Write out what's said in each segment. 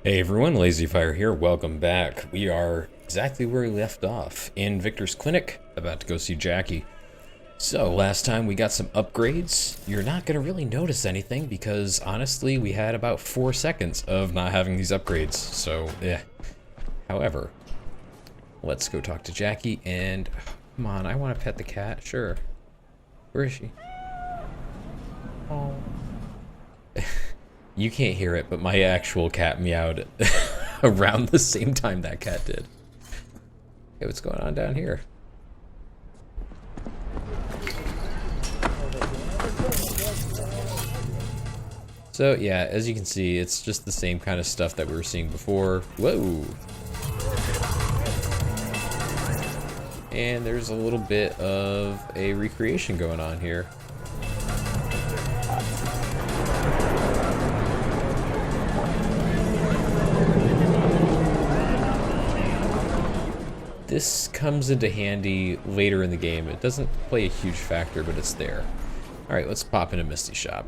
Hey everyone, LazyFire here. Welcome back. We are exactly where we left off in Victor's clinic, about to go see Jackie. So last time we got some upgrades. You're not gonna really notice anything because honestly we had about 4 seconds of not having these upgrades. So yeah. However, let's go talk to Jackie and come on, I want to pet the cat. Sure. Where is she? Oh. You can't hear it, but my actual cat meowed around the same time that cat did. Hey, what's going on down here? So yeah, as you can see, it's just the same kind of stuff that we were seeing before. Whoa! And there's a little bit of a recreation going on here. This comes into handy later in the game. It doesn't play a huge factor, but it's there. Alright, let's pop into Misty Shop.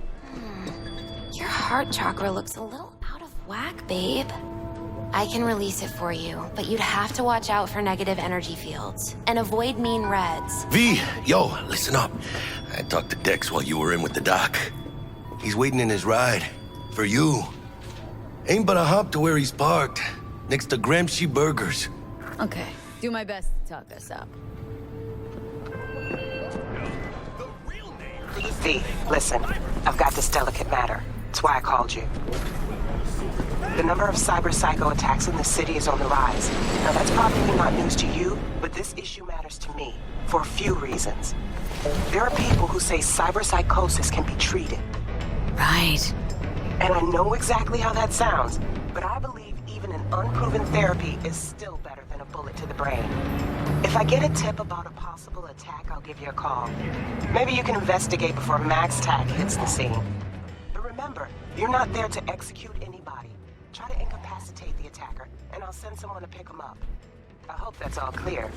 Your heart chakra looks a little out of whack, babe. I can release it for you, but you'd have to watch out for negative energy fields and avoid mean reds. V, yo, listen up. I talked to Dex while you were in with the doc. He's waiting in his ride. For you. Ain't but a hop to where he's parked. Next to Gramsci Burgers. Okay, do my best to talk us up. V, listen. I've got this delicate matter. That's why I called you. The number of cyber psycho attacks in the city is on the rise. Now that's probably not news to you, but this issue matters to me for a few reasons. There are people who say cyber psychosis can be treated. Right. And I know exactly how that sounds, but I believe even an unproven therapy is still better than a bullet to the brain. If I get a tip about a possible attack, I'll give you a call. Maybe you can investigate before Max Tack hits the scene. But remember, you're not there to execute anybody. Try to incapacitate the attacker, and I'll send someone to pick him up. I hope that's all clear.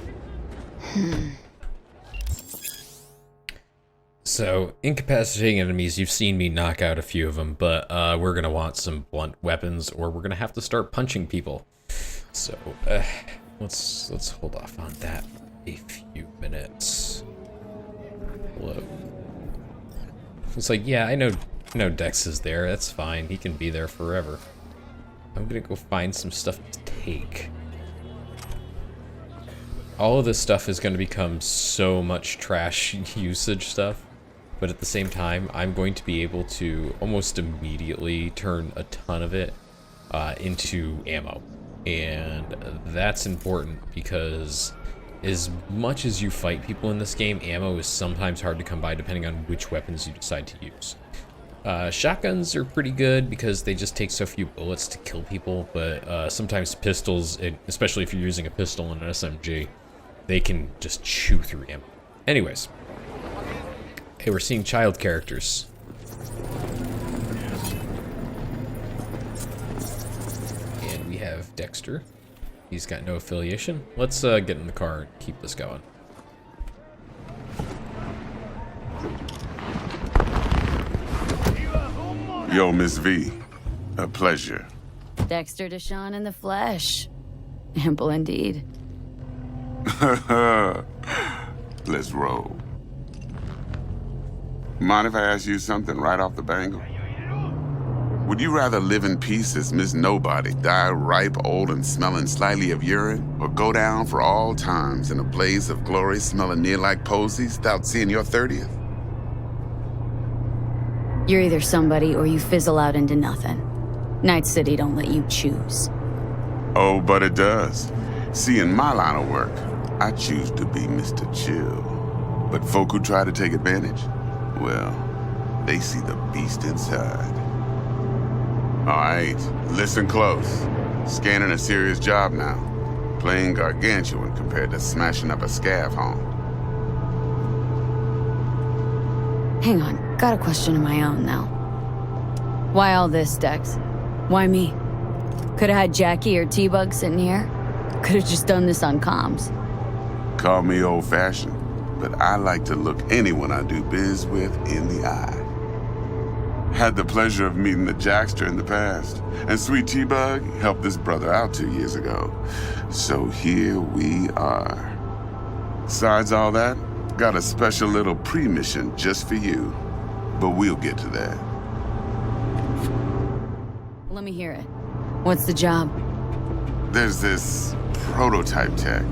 So, incapacitating enemies, you've seen me knock out a few of them, but we're gonna want some blunt weapons, or we're gonna have to start punching people. So, let's hold off on that for a few minutes. Hello. It's like, yeah, I know Dex is there. That's fine. He can be there forever. I'm gonna go find some stuff to take. All of this stuff is gonna become so much trash usage stuff, but at the same time, I'm going to be able to almost immediately turn a ton of it into ammo. And that's important because as much as you fight people in this game, ammo is sometimes hard to come by depending on which weapons you decide to use. Shotguns are pretty good because they just take so few bullets to kill people, but sometimes pistols, especially if you're using a pistol and an SMG, they can just chew through ammo. Anyways, hey, we're seeing child characters. And we have Dexter. He's got no affiliation. Let's get in the car and keep this going. Yo, Miss V. A pleasure. Dexter Deshawn in the flesh. Ample indeed. Let's roll. Mind if I ask you something right off the bangle? Would you rather live in peace as Miss Nobody, die ripe, old, and smelling slightly of urine, or go down for all times in a blaze of glory smelling near like posies without seeing your 30th? You're either somebody or you fizzle out into nothing. Night City don't let you choose. Oh, but it does. See, in my line of work, I choose to be Mr. Chill. But folk who try to take advantage, well, they see the beast inside. All right, listen close. Scanning a serious job now. Playing gargantuan compared to smashing up a scav home. Hang on, got a question of my own now. Why all this, Dex? Why me? Could've had Jackie or T-Bug sitting here. Could've just done this on comms. Call me old-fashioned, but I like to look anyone I do biz with in the eye. Had the pleasure of meeting the Jackster in the past, and Sweet T-Bug helped this brother out 2 years ago. So here we are. Besides all that, got a special little pre-mission just for you. But we'll get to that. Let me hear it. What's the job? There's this prototype tech,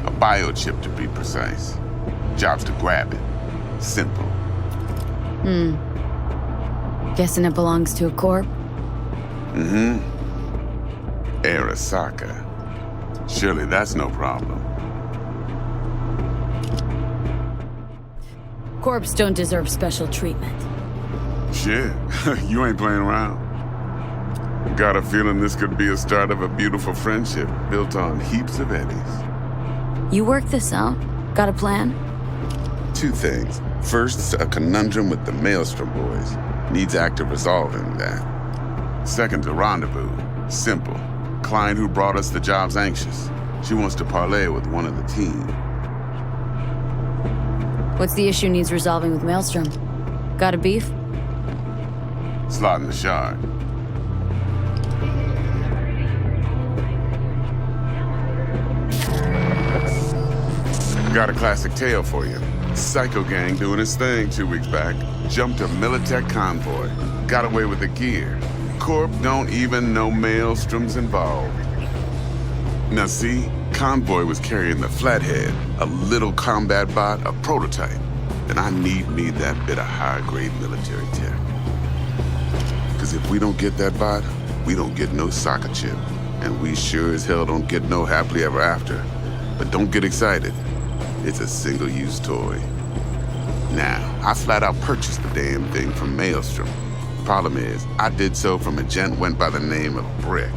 a biochip to be precise. Job's to grab it. Simple. Guessing it belongs to a corp? Mm-hmm. Arasaka. Surely that's no problem. Corps don't deserve special treatment. Shit, you ain't playing around. Got a feeling this could be a start of a beautiful friendship built on heaps of eddies. You work this out? Got a plan? 2 things. First, a conundrum with the Maelstrom boys. Needs active resolving that. Second, a rendezvous. Simple. Client who brought us the job's anxious. She wants to parlay with one of the team. What's the issue needs resolving with Maelstrom? Got a beef? Slot in the shard. Got a classic tale for you. Psycho gang doing his thing 2 weeks back. Jumped a Militech convoy. Got away with the gear. Corp don't even know Maelstrom's involved. Now see, convoy was carrying the Flathead, a little combat bot, a prototype. And I need me that bit of high-grade military tech. Because if we don't get that bot, we don't get no soccer chip. And we sure as hell don't get no happily ever after. But don't get excited. It's a single-use toy. Now, I flat out purchased the damn thing from Maelstrom. Problem is, I did so from a gent went by the name of Brick.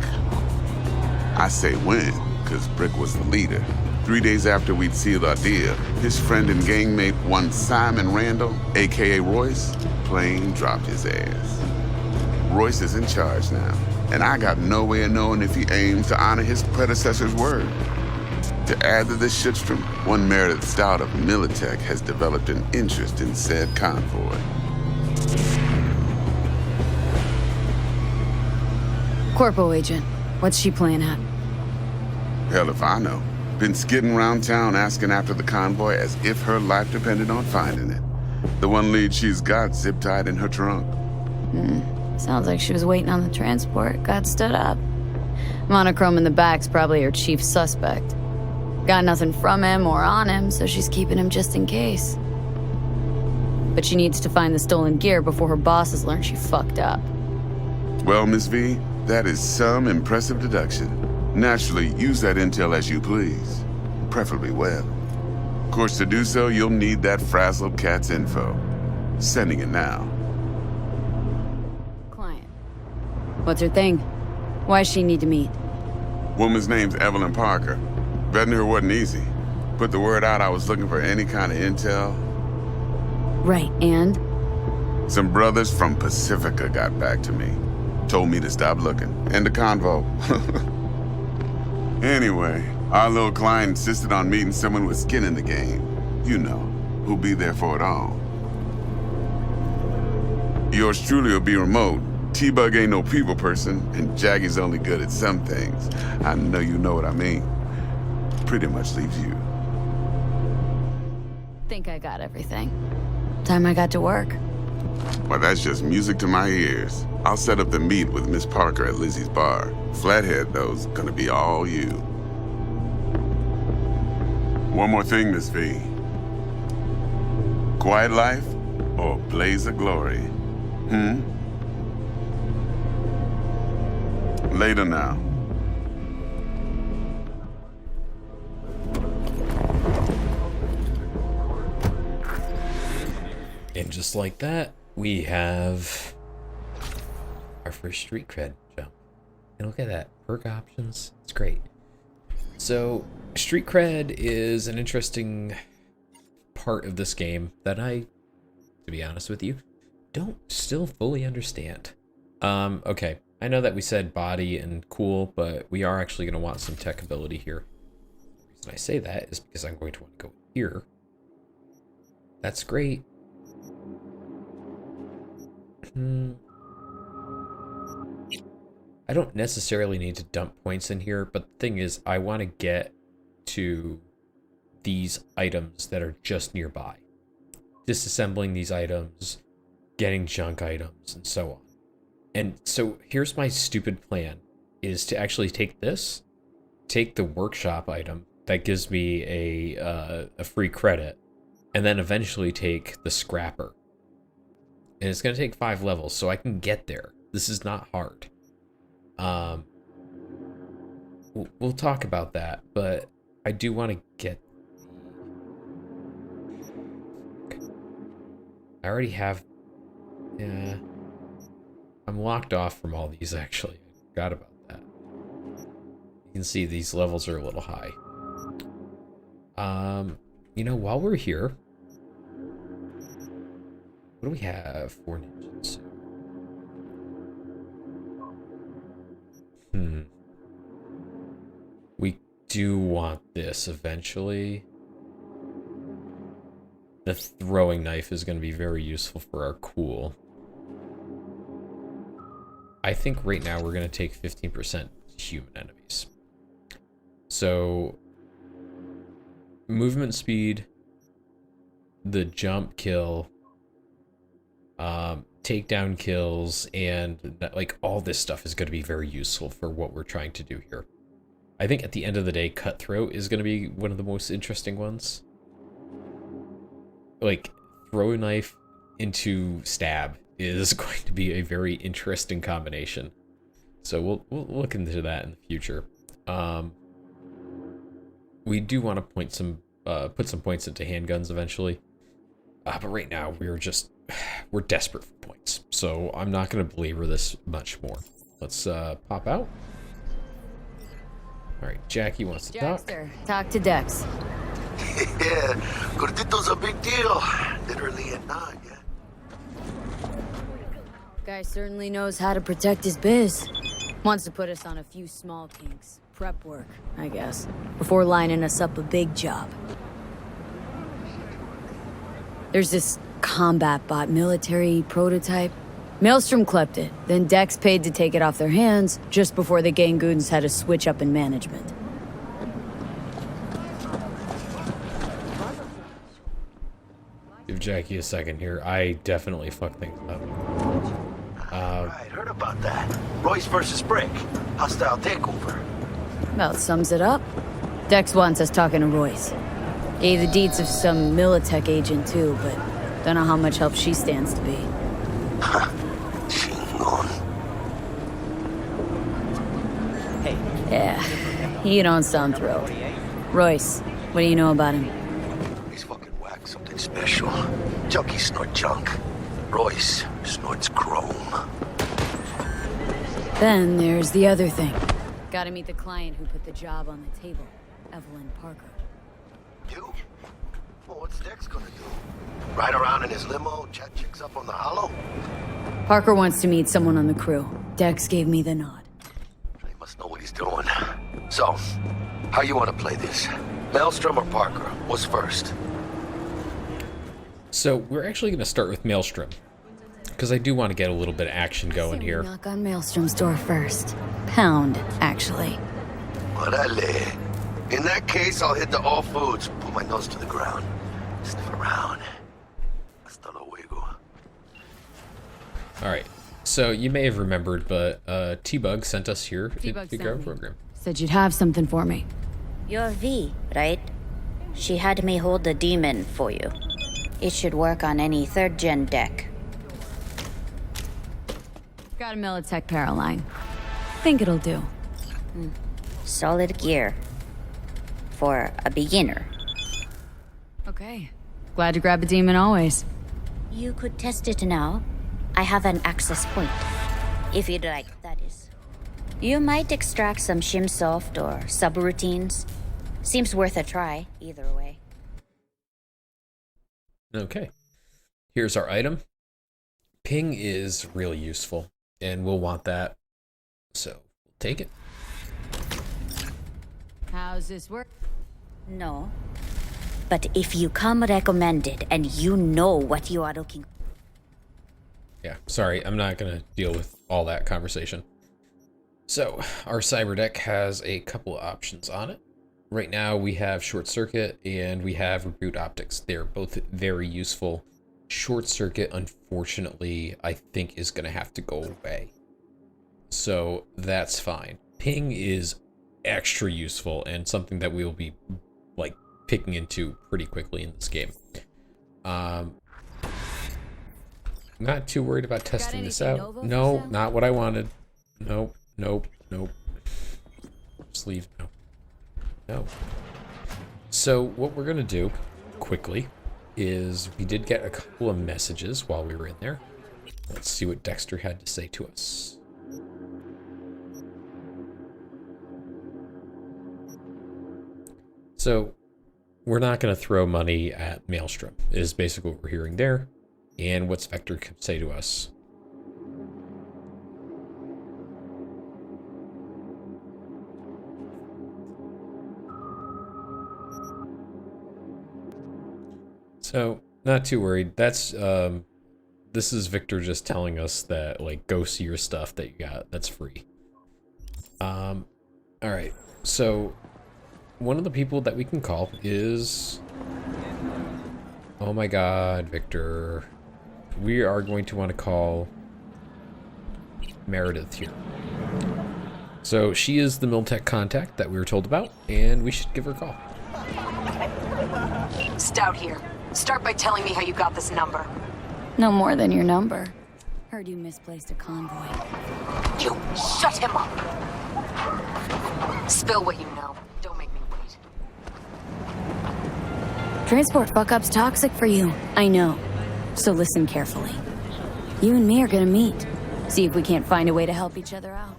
I say when, because Brick was the leader. 3 days after we'd sealed our deal, his friend and gangmate, one Simon Randall, aka Royce, plain dropped his ass. Royce is in charge now, and I got no way of knowing if he aims to honor his predecessor's word. To add to this shitstorm, one Meredith Stout of Militech has developed an interest in said convoy. Corpo agent. What's she playing at? Hell if I know. Been skidding around town asking after the convoy as if her life depended on finding it. The one lead she's got zip-tied in her trunk. Sounds like she was waiting on the transport, got stood up. Monochrome in the back's probably her chief suspect. Got nothing from him or on him, so she's keeping him just in case. But she needs to find the stolen gear before her bosses learn she fucked up. Well, Miss V, that is some impressive deduction. Naturally, use that intel as you please. Preferably well. Of course, to do so, you'll need that frazzled cat's info. Sending it now. Client. What's her thing? Why does she need to meet? Woman's name's Evelyn Parker. Vetting her wasn't easy. Put the word out I was looking for any kind of intel. Right, and? Some brothers from Pacifica got back to me. Told me to stop looking. End the convo. Anyway, our little client insisted on meeting someone with skin in the game. You know, who'll be there for it all. Yours truly will be remote. T-Bug ain't no people person, and Jaggy's only good at some things. I know you know what I mean. Pretty much leaves you. Think I got everything. Time I got to work. Well, that's just music to my ears. I'll set up the meet with Miss Parker at Lizzie's bar. Flathead, though's gonna be all you. One more thing, Miss V. Quiet life or blaze of glory? Later now. And just like that, we have our first street cred jump. And look at that, perk options, it's great. So, street cred is an interesting part of this game that I, to be honest with you, don't still fully understand. Okay, I know that we said body and cool, but we are actually going to want some tech ability here. The reason I say that is because I'm going to want to go here. That's great. I don't necessarily need to dump points in here, but the thing is, I want to get to these items that are just nearby. Disassembling these items, getting junk items, and so on. And so here's my stupid plan, is to actually take this, take the workshop item, that gives me a free credit, and then eventually take the scrapper. And it's going to take 5 levels, so I can get there. This is not hard. We'll talk about that, but I do want to get... I already have... Yeah... I'm locked off from all these, actually. I forgot about that. You can see these levels are a little high. You know, while we're here... What do we have for ninjas? We do want this eventually. The throwing knife is going to be very useful for our cool. I think right now we're going to take 15% human enemies. So, movement speed, the jump kill, takedown kills, and like all this stuff is going to be very useful for what we're trying to do here. I think at the end of the day, cutthroat is going to be one of the most interesting ones. Like, throw a knife into stab is going to be a very interesting combination. So we'll look into that in the future. We do want to put some points into handguns eventually. But right now we're desperate for points. So I'm not going to belabor this much more. Let's pop out. All right, Jackie wants to Jackster, talk to Dex. Yeah, Gordito's a big deal. Literally and not, yeah. Guy certainly knows how to protect his biz. Wants to put us on a few small kinks. Prep work, I guess. Before lining us up a big job. There's this combat bot military prototype. Maelstrom clept it, then Dex paid to take it off their hands just before the Gangoons had a switch up in management. Give Jackie a second here. I definitely fuck things up. Right, heard about that. Royce versus Brick. Hostile takeover. About sums it up. Dex wants us talking to Royce. Gave the deeds of some Militech agent too, but don't know how much help she stands to be. Hey. Yeah, you don't sound thrilled. Royce, what do you know about him? He's fucking whack, something special. Junkies snort junk. Royce snorts chrome. Then there's the other thing. Gotta meet the client who put the job on the table, Evelyn Parker. You? Well, what's Dex gonna do? Ride around in his limo, chat chicks up on the hollow? Parker wants to meet someone on the crew. Dex gave me the nod. He must know what he's doing. So, how you want to play this? Maelstrom or Parker? What's first? So we're actually going to start with Maelstrom, because I do want to get a little bit of action going here. Knock on Maelstrom's door first. Pound, actually. Orale. In that case, I'll hit the all foods, put my nose to the ground, sniff around. Hasta luego. All right. So you may have remembered, but T-Bug sent us here to T-Bug our sent me. program. Said you'd have something for me. You're V, right? She had me hold the demon for you. It should work on any 3rd-gen deck. Got a Militech Paraline. Think it'll do. Solid gear. For a beginner. Okay. Glad to grab a demon always. You could test it now. I have an access point. If you'd like, that is. You might extract some shimsoft or subroutines. Seems worth a try, either way. Okay. Here's our item. Ping is really useful, and we'll want that. So, we'll take it. How's this work? No. But if you come recommended and you know what you are looking for. Yeah, sorry, I'm not going to deal with all that conversation. So, our cyber deck has a couple of options on it. Right now, we have Short Circuit and we have Reboot Optics. They're both very useful. Short Circuit, unfortunately, I think is going to have to go away. So, that's fine. Ping is extra useful and something that we'll be, like, picking into pretty quickly in this game. Not too worried about testing this out. No, not what I wanted. Nope. Nope, nope. Just leave. No. No. So what we're gonna do quickly is we did get a couple of messages while we were in there. Let's see what Dexter had to say to us. So we're not gonna throw money at Maelstrom, is basically what we're hearing there. And what's Vector say to us? So, not too worried. That's, this is Victor just telling us that, like, go see your stuff that you got. That's free. Alright. So, one of the people that we can call is... Oh my god, Victor. We are going to want to call Meredith here. So, she is the Miltech contact that we were told about, and we should give her a call. Stout here. Start by telling me how you got this number. No more than your number. Heard you misplaced a convoy. You shut him up! Spill what you know. Don't make me wait. Transport fuck-up's toxic for you. I know. So listen carefully. You and me are gonna meet. See if we can't find a way to help each other out.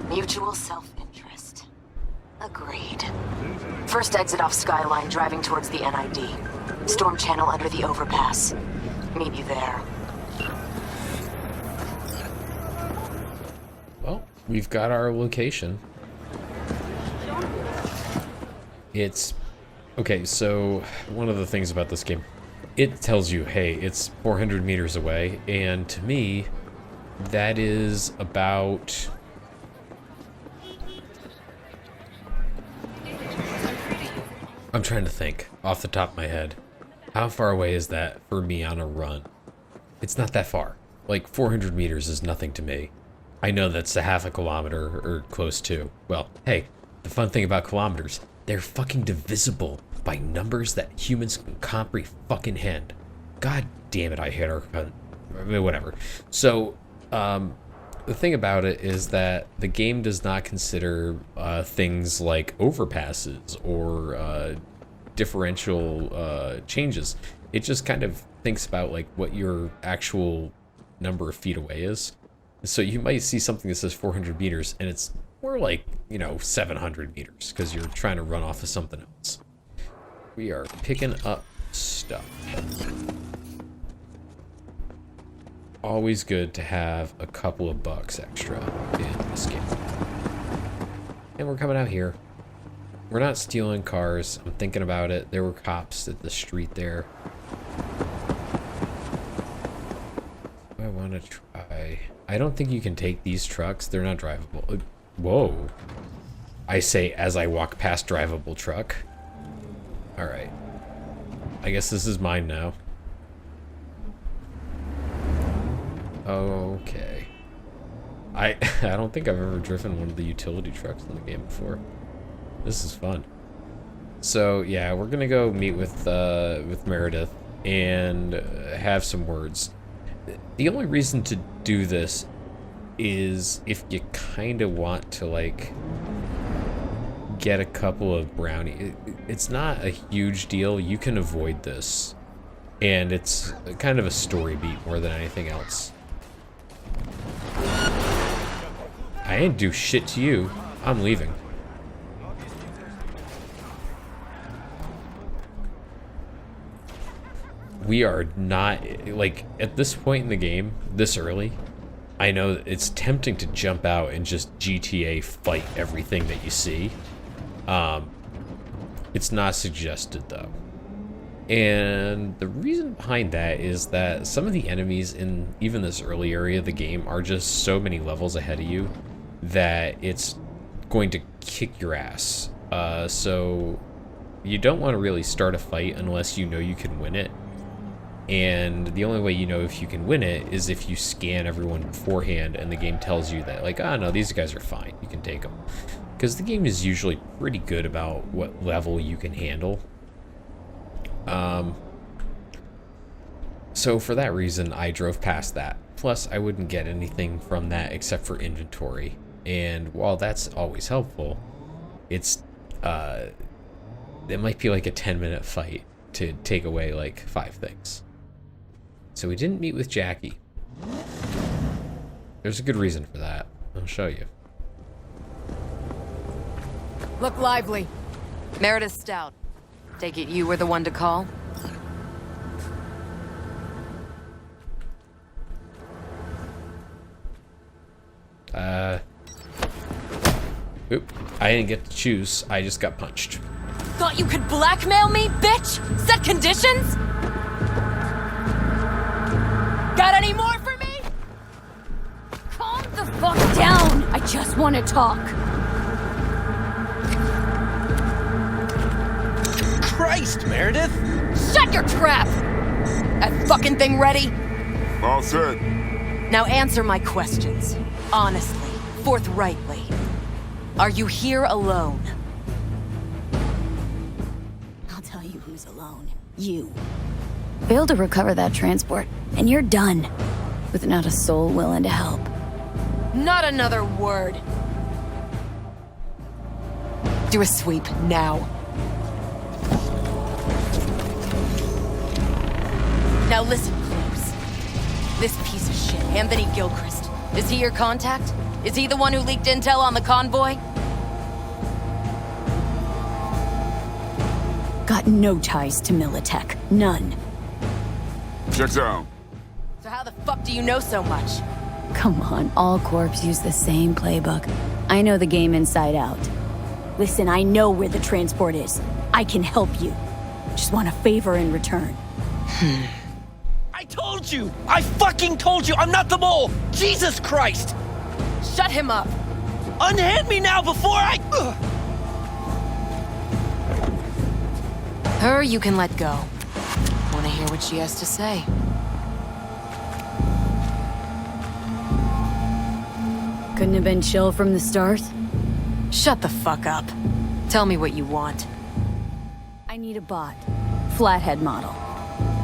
Mutual self-interest. Agreed. First exit off Skyline, driving towards the NID. Storm channel under the overpass. Meet you there. Well, we've got our location. It's... Okay, so one of the things about this game, it tells you, hey, it's 400 meters away, and to me, that is about... I'm trying to think off the top of my head. How far away is that for me on a run? It's not that far. Like, 400 meters is nothing to me. I know that's a half a kilometer or close to. Well, hey, the fun thing about kilometers, they're fucking divisible by numbers that humans can comprehend. God damn it, I hit our... I mean, whatever. So, the thing about it is that the game does not consider things like overpasses or differential changes. It just kind of thinks about like what your actual number of feet away is. So you might see something that says 400 meters and it's more like, you know, 700 meters because you're trying to run off of something else. We are picking up stuff. Always good to have a couple of bucks extra in this game. And we're coming out here. We're not stealing cars. I'm thinking about it. There were cops at the street there. I want to try... I don't think you can take these trucks. They're not drivable. Whoa. I say as I walk past drivable truck. Alright. I guess this is mine now. Okay. I don't think I've ever driven one of the utility trucks in the game before. This is fun. So yeah, we're gonna go meet with Meredith and have some words. The only reason to do this is if you kind of want to like get a couple of brownies. It's not a huge deal. You can avoid this, and it's kind of a story beat more than anything else. I didn't do shit to you. I'm leaving. We are not, like, at this point in the game, this early, I know it's tempting to jump out and just GTA fight everything that you see. It's not suggested, though. And the reason behind that is that some of the enemies in even this early area of the game are just so many levels ahead of you that it's going to kick your ass. So you don't want to really start a fight unless you know you can win it. And the only way you know if you can win it is if you scan everyone beforehand and the game tells you that, like, no, these guys are fine, you can take them. Because the game is usually pretty good about what level you can handle. So for that reason, I drove past that. Plus, I wouldn't get anything from that except for inventory. And while that's always helpful, it might be like a 10-minute fight to take away like 5 things. So we didn't meet with Jackie. There's a good reason for that. I'll show you. Look lively. Meredith Stout. Take it you were the one to call? Oop. I didn't get to choose. I just got punched. Thought you could blackmail me, bitch? Set conditions? Got any more for me? Calm the fuck down! I just want to talk. Christ, Meredith! Shut your trap! That fucking thing ready? All set. Now answer my questions. Honestly, forthrightly. Are you here alone? I'll tell you who's alone. You. Failed to recover that transport, and you're done. With not a soul willing to help. Not another word. Do a sweep now. Now listen close. This piece of shit, Anthony Gilchrist. Is he your contact? Is he the one who leaked intel on the convoy? Got no ties to Militech. None. Checks out. So how the fuck do you know so much? Come on, all corps use the same playbook. I know the game inside out. Listen, I know where the transport is. I can help you. Just want a favor in return. I told you! I fucking told you! I'm not the mole! Jesus Christ! Shut him up! Unhand me now before I... Her you can let go. Wanna hear what she has to say? Couldn't have been chill from the start? Shut the fuck up. Tell me what you want. I need a bot. Flathead model.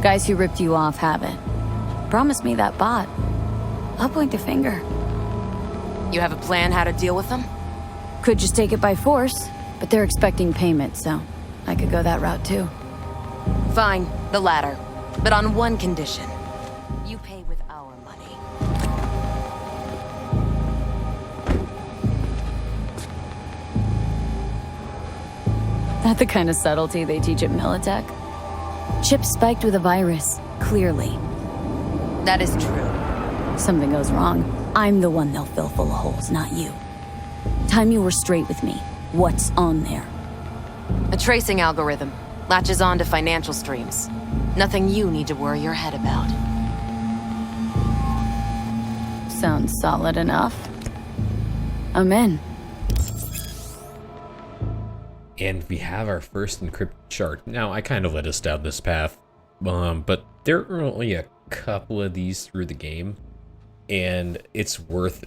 Guys who ripped you off have it. Promise me that bot. I'll point the finger. You have a plan how to deal with them? Could just take it by force, but they're expecting payment, so I could go that route too. Fine, the latter. But on one condition. You pay with our money. Not the kind of subtlety they teach at Militech. Chip spiked with a virus, clearly. That is true. Something goes wrong, I'm the one they'll fill full of holes, not you. Time you were straight with me. What's on there? A tracing algorithm. Latches on to financial streams. Nothing you need to worry your head about. Sounds solid enough. I'm in. And we have our first encrypted shard. Now, I kind of led us down this path, but there are only a couple of these through the game, and it's worth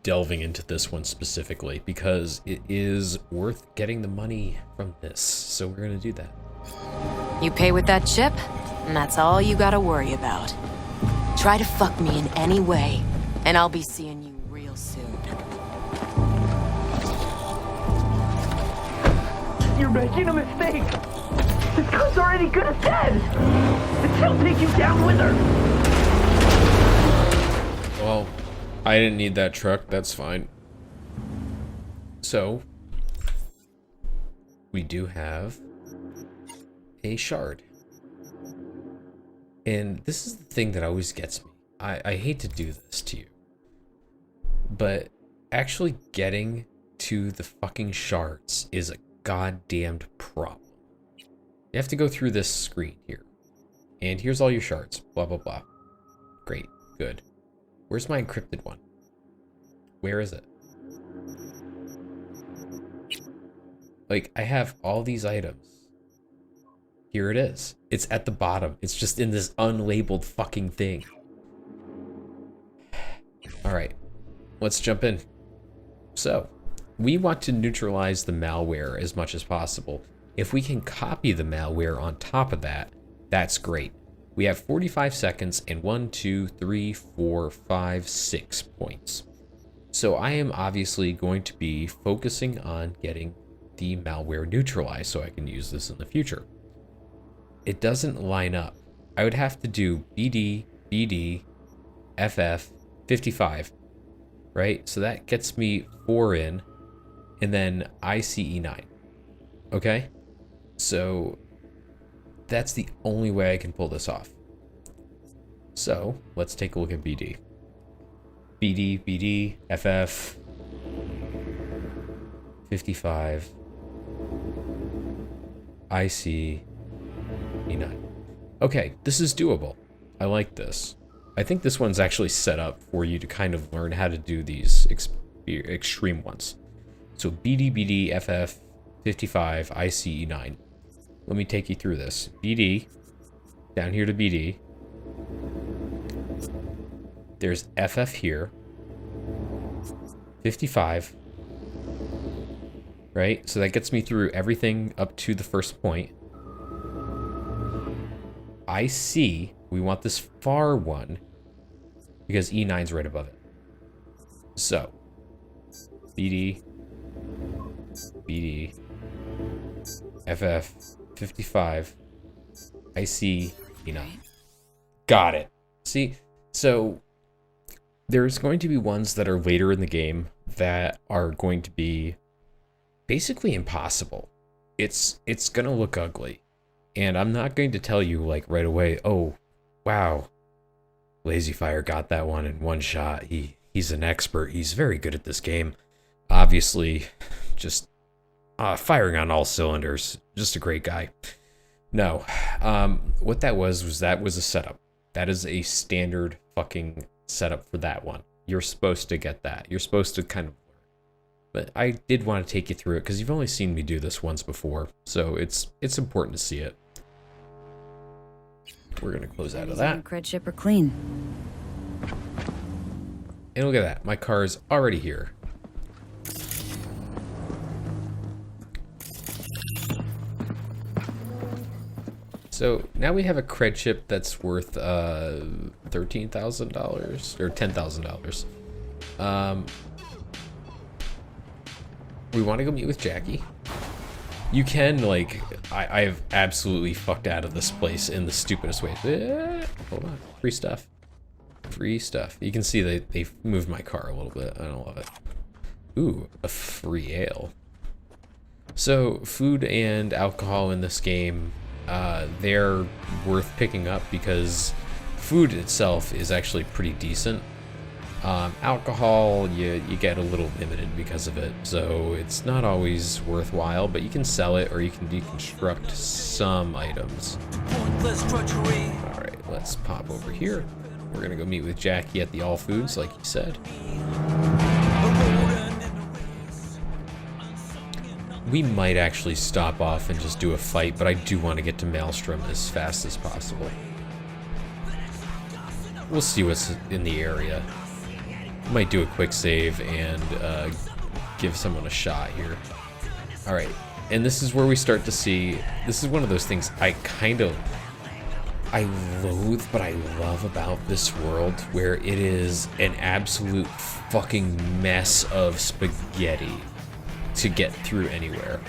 delving into this one specifically because it is worth getting the money from this. So we're going to do that. You pay with that chip, and that's all you gotta worry about. Try to fuck me in any way, and I'll be seeing you real soon. You're making a mistake. This gun's already good as dead. And she'll take you down with her. Well, I didn't need that truck. That's fine. So, we do have a shard. And this is the thing that always gets me. I hate to do this to you, but actually getting to the fucking shards is a goddamned problem. You have to go through this screen here. And here's all your shards. Blah, blah, blah. Great. Good. Where's my encrypted one? Where is it? Like, I have all these items. Here it is. It's at the bottom. It's just in this unlabeled fucking thing. Alright, let's jump in. So, we want to neutralize the malware as much as possible. If we can copy the malware on top of that, that's great. We have 45 seconds and 1, 2, 3, 4, 5, 6 points. So I am obviously going to be focusing on getting the malware neutralized so I can use this in the future. It doesn't line up. I would have to do BD, BD, FF, 55, right? So that gets me 4 in, and then ICE9, okay? So that's the only way I can pull this off. So let's take a look at BD. BD, BD, FF, 55, ICE9. Okay, this is doable. I like this. I think this one's actually set up for you to kind of learn how to do these extreme ones. So BD, BD, FF, 55, ICE9. Let me take you through this. BD, down here to BD. There's FF here. 55. Right? So that gets me through everything up to the first point. IC, we want this far one because E9's right above it. So, BD, BD, FF, 55, IC, E9. Got it. See, so there's going to be ones that are later in the game that are going to be basically impossible. It's gonna look ugly. And I'm not going to tell you like right away, oh, wow, Lazy Fire got that one in one shot. He's an expert. He's very good at this game. Obviously, just firing on all cylinders. Just a great guy. No, what that was a setup. That is a standard fucking setup for that one. You're supposed to get that. You're supposed to kind of learn. But I did want to take you through it because you've only seen me do this once before, so it's important to see it. We're gonna close out of that. Cred ship are clean. And look at that, my car is already here. So now we have a cred chip that's worth $13,000 or $10,000. We want to go meet with Jackie. You can, like, I've absolutely fucked out of this place in the stupidest way. Hold on, free stuff. Free stuff. You can see they moved my car a little bit. I don't love it. Ooh, a free ale. So food and alcohol in this game, they're worth picking up because food itself is actually pretty decent. Alcohol, you get a little limited because of it, so it's not always worthwhile, but you can sell it or you can deconstruct some items. Alright, let's pop over here. We're gonna go meet with Jackie at the All Foods, like he said. We might actually stop off and just do a fight, but I do want to get to Maelstrom as fast as possible. We'll see what's in the area. Might do a quick save and give someone a shot here. Alright, and this is where we start to see, this is one of those things I loathe, but I love about this world, where it is an absolute fucking mess of spaghetti to get through anywhere.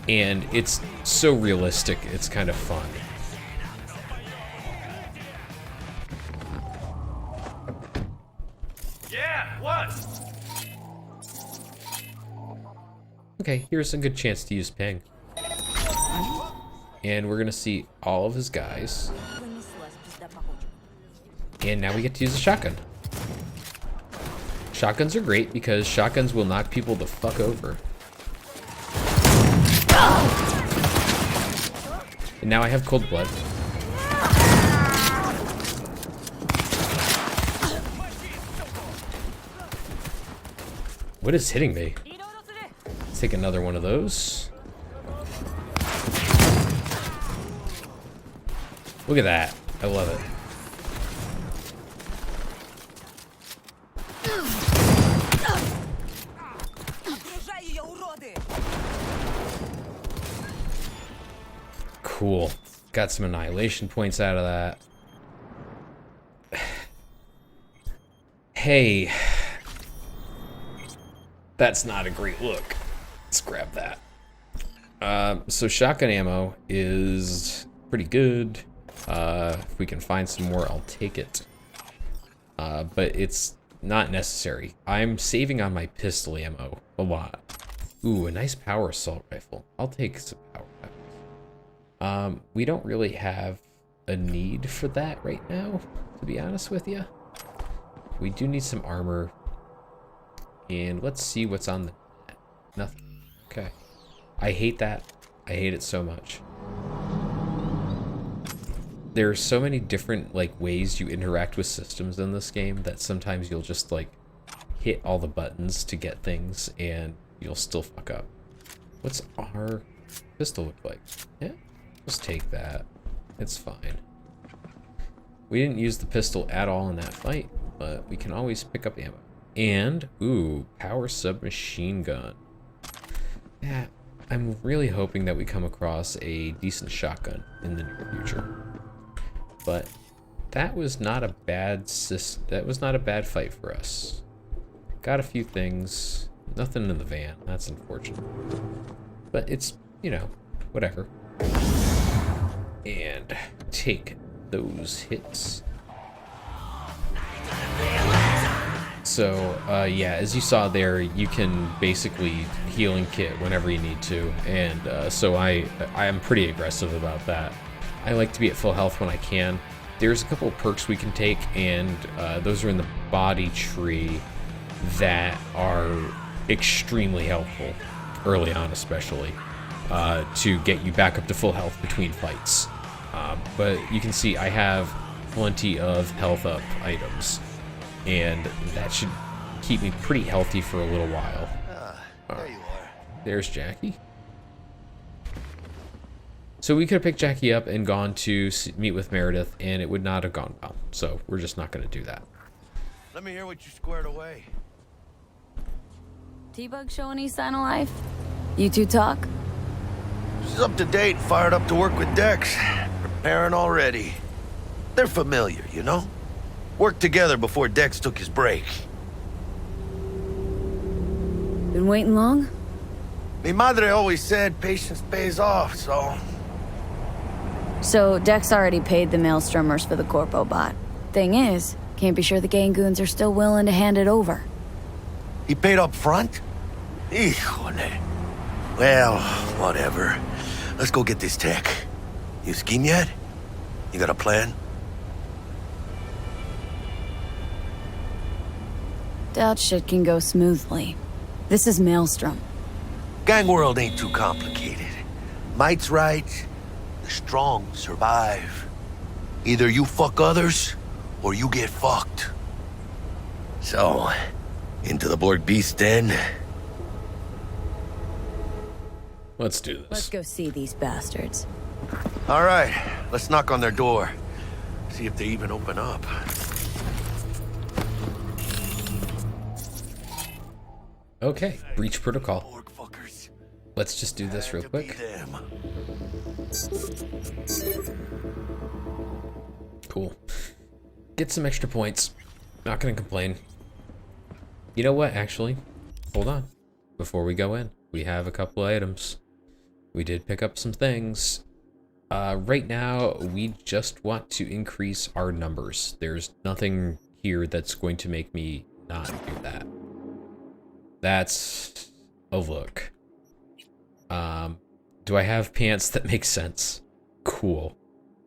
And it's so realistic, it's kind of fun. Okay, here's a good chance to use ping. And we're gonna see all of his guys. And now we get to use a shotgun. Shotguns are great because shotguns will knock people the fuck over. And now I have cold blood. What is hitting me? Let's take another one of those. Look at that. I love it. Cool. Got some annihilation points out of that. Hey. That's not a great look. Let's grab that. So shotgun ammo is pretty good. If we can find some more, I'll take it. But it's not necessary. I'm saving on my pistol ammo a lot. Ooh, a nice power assault rifle. I'll take some power rifles. We don't really have a need for that right now, to be honest with you. We do need some armor. And let's see what's on the net. Nothing. Okay. I hate that. I hate it so much. There are so many different ways you interact with systems in this game that sometimes you'll just hit all the buttons to get things and you'll still fuck up. What's our pistol look like? Yeah, just take that. It's fine. We didn't use the pistol at all in that fight, but we can always pick up ammo. And, ooh, power submachine gun. Yeah, I'm really hoping that we come across a decent shotgun in the near future. But that was not a bad fight for us. Got a few things. Nothing in the van. That's unfortunate. But it's, you know, whatever. And take those hits. So, yeah, as you saw there, you can basically healing kit whenever you need to. And so I am pretty aggressive about that. I like to be at full health when I can. There's a couple of perks we can take, and those are in the body tree that are extremely helpful, early on especially, to get you back up to full health between fights. But you can see I have plenty of health up items, and that should keep me pretty healthy for a little while. There you are. There's Jackie. So we could have picked Jackie up and gone to meet with Meredith, and it would not have gone well. So we're just not going to do that. Let me hear what you squared away. T-Bug show any sign of life? You two talk? She's up to date, fired up to work with Dex. Preparing already. They're familiar, you know? Worked together before Dex took his break. Been waiting long? Mi madre always said patience pays off, so... So, Dex already paid the Maelstromers for the Corpo bot. Thing is, can't be sure the Gangoons are still willing to hand it over. He paid up front? Híjole. Well, whatever. Let's go get this tech. You scheme yet? You got a plan? Doubt shit can go smoothly. This is Maelstrom. Gang world ain't too complicated. Might's right. The strong survive. Either you fuck others, or you get fucked. So, into the Borg Beast Den. Let's do this. Let's go see these bastards. All right, let's knock on their door. See if they even open up. Okay, breach protocol. Borg fuckers. Let's just do this real To be quick. them. Cool. Get some extra points. Not gonna complain. You know what, actually? Hold on. Before we go in, we have a couple items. We did pick up some things. Right now, we just want to increase our numbers. There's nothing here that's going to make me not do that. That's a look. Do I have pants that make sense? Cool.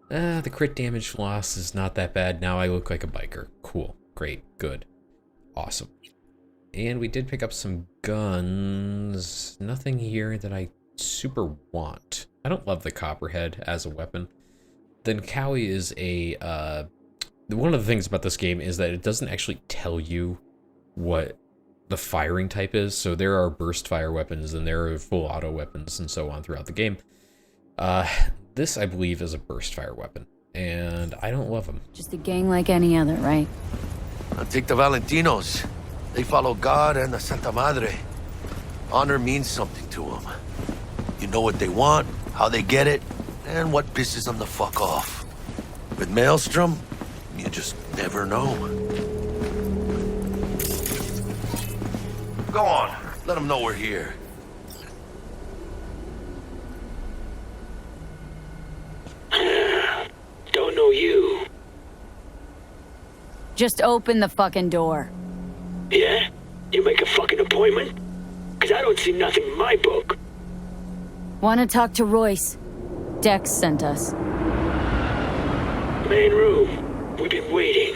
The crit damage loss is not that bad. Now I look like a biker. Cool. Great. Good. Awesome. And we did pick up some guns. Nothing here that I super want. I don't love the Copperhead as a weapon. Then Cowie is a... one of the things about this game is that it doesn't actually tell you what the firing type is. So there are burst fire weapons and there are full auto weapons and so on throughout the game. This, I believe, is a burst fire weapon. and I don't love them. Just a gang like any other, right? I'll take the Valentinos. They follow God and the Santa Madre. Honor means something to them. You know what they want, how they get it, and what pisses them the fuck off. With Maelstrom, you just never know. Go on, let them know we're here. Don't know you. Just open the fucking door. Yeah? You make a fucking appointment? Cause I don't see nothing in my book. Wanna talk to Royce? Dex sent us. Main room. We've been waiting.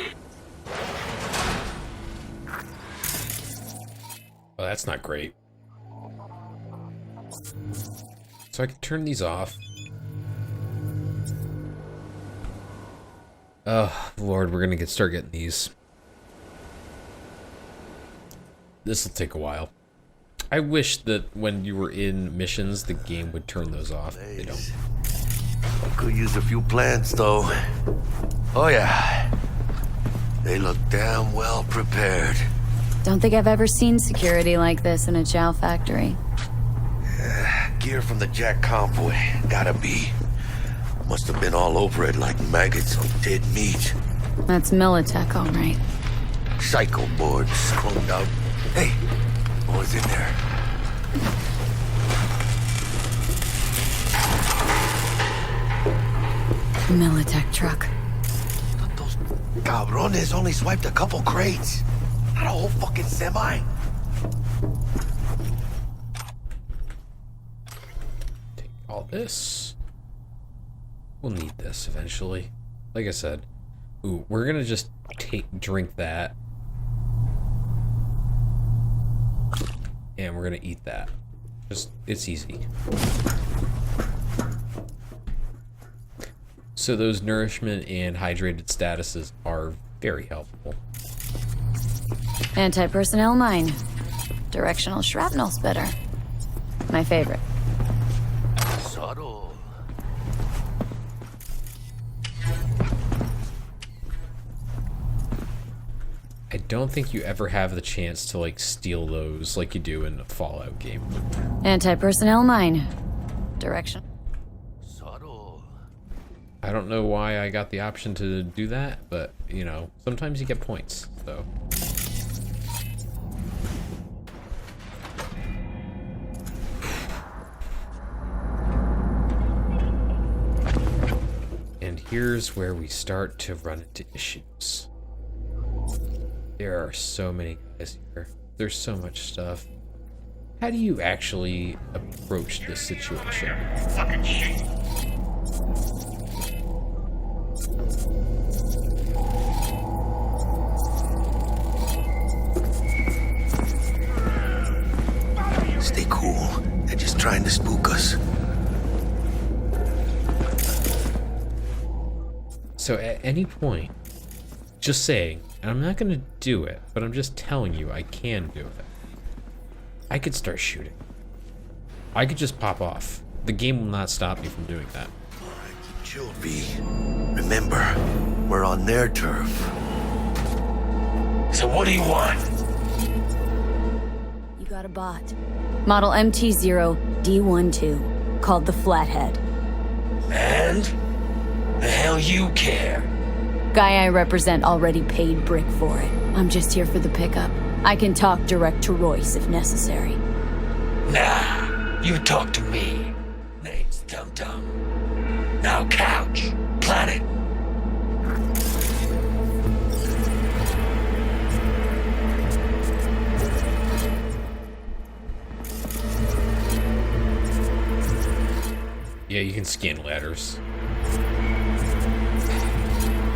Well, that's not great. So I can turn these off. Oh, Lord, we're gonna start getting these. This'll take a while. I wish that when you were in missions, the game would turn those off. They don't. I could use a few plants, though. Oh, yeah. They look damn well prepared. Don't think I've ever seen security like this in a chow factory. Gear from the Jack convoy. Gotta be. Must have been all over it like maggots on dead meat. That's Militech, all right. Psycho boards chromed out. Hey, what was in there? Militech truck. Those cabrones only swiped a couple crates. Not a whole fucking semi. Take all this. We'll need this eventually. Like I said. Ooh, we're gonna just drink that. And we're gonna eat that. It's easy. So those nourishment and hydrated statuses are very helpful. Anti-personnel mine. Directional shrapnel spitter. My favorite. Subtle. I don't think you ever have the chance to like steal those like you do in a Fallout game. Anti-personnel mine. Direction. Subtle. I don't know why I got the option to do that, but you know, sometimes you get points, so. And here's where we start to run into issues. There are so many guys here. There's so much stuff. How do you actually approach this situation? Fucking shit. Stay cool. They're just trying to spook us. So at any point, just saying, and I'm not gonna do it, but I'm just telling you I can do it. I could start shooting. I could just pop off. The game will not stop me from doing that. Chill, V. Remember, we're on their turf. So what do you want? You got a bot. Model MT0D12, called the Flathead. And? The hell you care? Guy I represent already paid Brick for it. I'm just here for the pickup. I can talk direct to Royce if necessary. Nah, you talk to me. Name's Dum Dum. Now couch, planet. Yeah, you can scan ladders.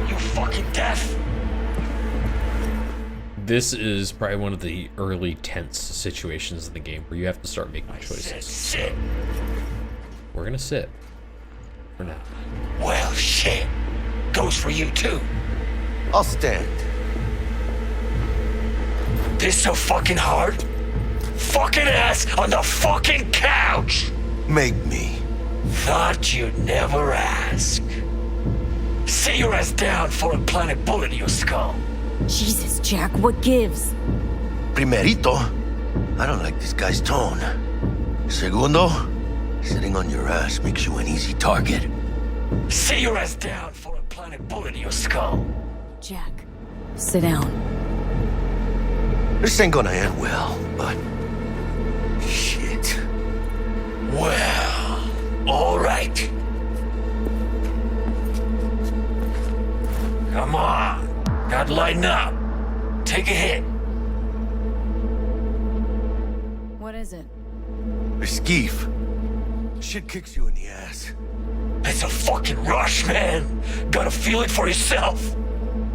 You fucking deaf? This is probably one of the early tense situations in the game where you have to start making choices. Sit. We're gonna sit. For now. Well, shit. Goes for you too. I'll stand. This so fucking hard? Fucking ass on the fucking couch! Make me. Thought you'd never ask. Sit your ass down for a planet bullet in your skull. Jesus, Jack, what gives? Primerito, I don't like this guy's tone. Segundo, sitting on your ass makes you an easy target. Sit your ass down for a planet bullet in your skull. Jack, sit down. This ain't gonna end well, but... shit. Well, all right. Come on. Gotta lighten up. Take a hit. What is it? A skeef. Shit kicks you in the ass. It's a fucking rush, man. Gotta feel it for yourself.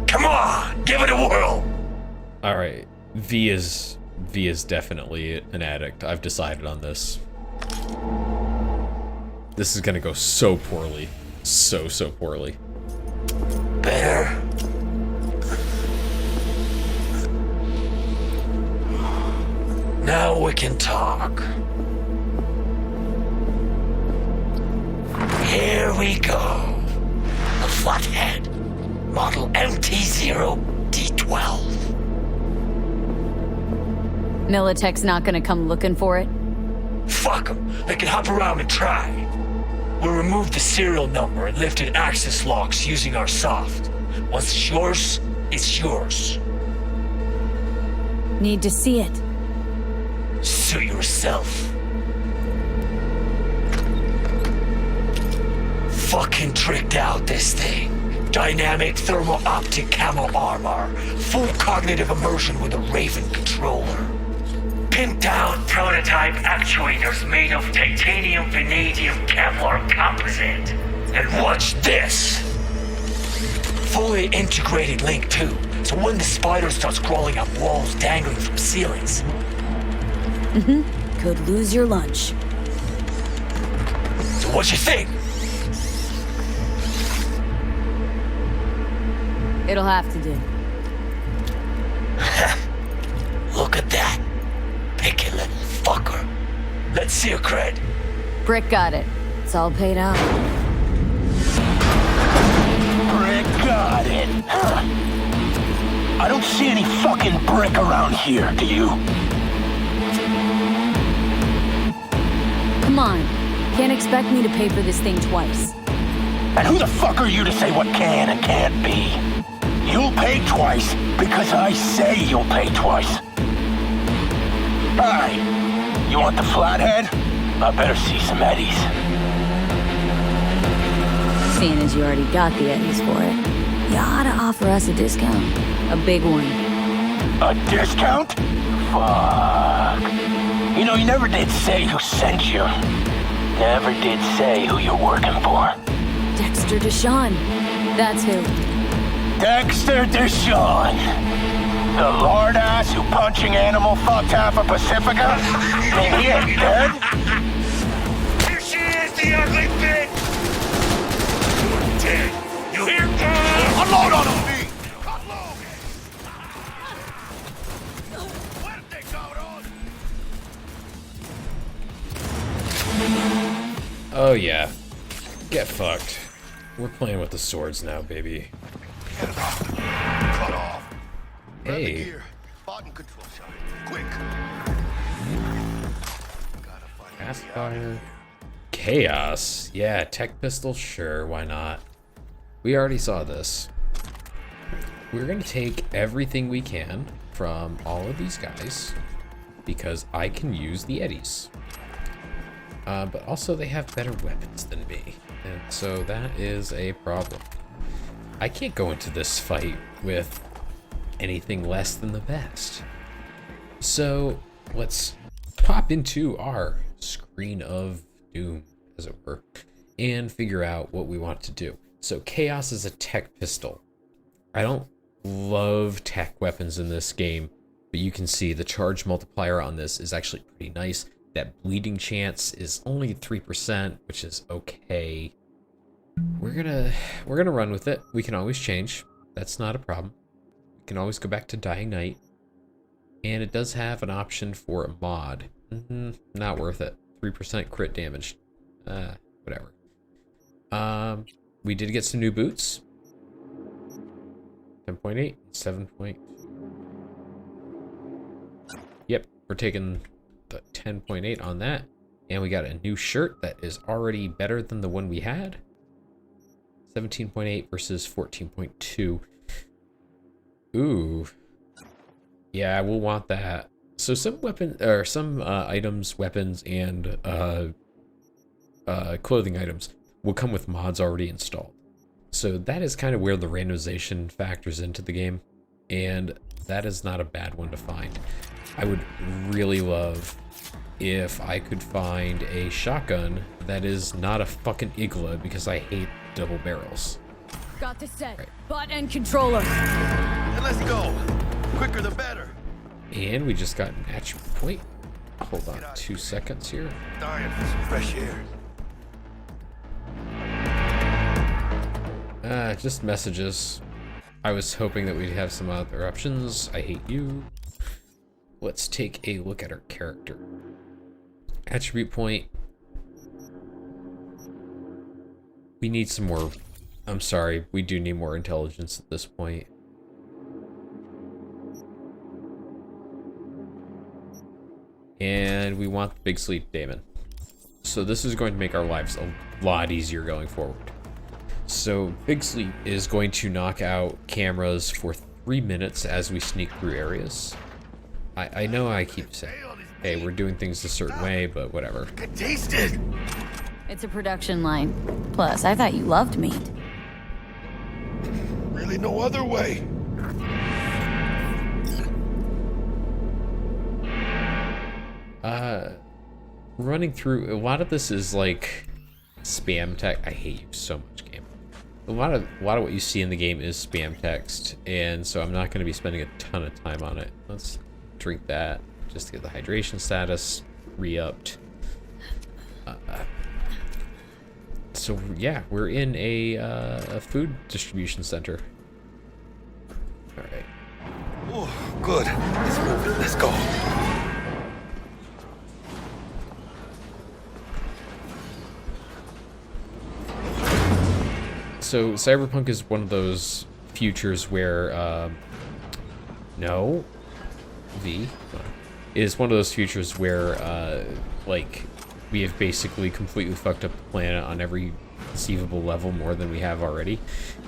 Come on, give it a whirl. All right, V is definitely an addict. I've decided on this. This is gonna go so poorly, so poorly. Better. Now we can talk. Here we go. A flathead. Model MT-0D12. Militech's not gonna come looking for it? Fuck them. They can hop around and try. We'll remove the serial number and lifted access locks using our soft. Once it's yours, it's yours. Need to see it. Suit yourself. Fucking tricked out this thing. Dynamic thermal optic camo armor. Full cognitive immersion with a Raven controller. Pimped out prototype actuators made of titanium, vanadium, Kevlar composite. And watch this! Fully integrated link too, so when the spider starts crawling up walls dangling from ceilings. Could lose your lunch. So what you think? It'll have to do. Look at that. Picky little fucker. Let's see your cred. Brick got it. It's all paid out. Brick got it. Huh. I don't see any fucking brick around here, do you? Come on. Can't expect me to pay for this thing twice. And who the fuck are you to say what can and can't be? You'll pay twice because I say you'll pay twice. Alright, you want the flathead? I better see some eddies. Seeing as you already got the eddies for it, you ought to offer us a discount. A big one. A discount? Fuck. You know, you never did say who sent you. Never did say who you're working for. Dexter Deshawn. That's who. Dexter Deshawn. The lord ass who punching animal fucked half of Pacifica? And he ain't dead? Here she is, the ugly bitch! You're dead. You hear me? Unload on him, V! Unload! Fuerte, cabrón! Oh yeah, get fucked. We're playing with the swords now, baby. Cut off. Grab the Hey. gear. Button control shot. Quick. Gotta find Fast the fire. Chaos. Yeah, tech pistol, sure, why not? We already saw this. We're gonna take everything we can from all of these guys because I can use the eddies. But also they have better weapons than me, and so that is a problem. I can't go into this fight with anything less than the best. So let's pop into our screen of doom, as it were, and figure out what we want to do. So Chaos is a tech pistol. I don't love tech weapons in this game, but you can see the charge multiplier on this is actually pretty nice. That bleeding chance is only 3%, which is okay. We're gonna run with it. We can always change. That's not a problem. We can always go back to Dying Night. And it does have an option for a mod. Not worth it. 3% crit damage. Whatever. We did get some new boots. 10.8, 7 point. Yep, we're taking the 10.8 on that. And we got a new shirt that is already better than the one we had. 17.8 versus 14.2. Ooh. Yeah, we'll want that. So some items, weapons, and clothing items will come with mods already installed. So that is kind of where the randomization factors into the game, and that is not a bad one to find. I would really love if I could find a shotgun that is not a fucking Igla, because I hate double barrels. Got the set. Right. Bot and controller. And let's go. Quicker the better. And we just got an attribute point. Hold on 2 seconds here. Dying for some fresh air. Just messages. I was hoping that we'd have some other options. I hate you. Let's take a look at our character. Attribute point. We need some more. I'm sorry, we do need more intelligence at this point. And we want the big sleep Damon. So this is going to make our lives a lot easier going forward. So big sleep is going to knock out cameras for 3 minutes as we sneak through areas. I know I keep saying, hey, we're doing things a certain way, but whatever. I can taste it. It's a production line. Plus, I thought you loved meat. Really no other way. Running through, a lot of this is like spam text. I hate you so much, game. A lot of what you see in the game is spam text, and so I'm not going to be spending a ton of time on it. Let's drink that just to get the hydration status re-upped. So yeah, we're in a food distribution center. All right. Oh, good. Let's move it. Let's go. So Cyberpunk is one of those futures where is one of those futures where like we have basically completely fucked up the planet on every conceivable level more than we have already,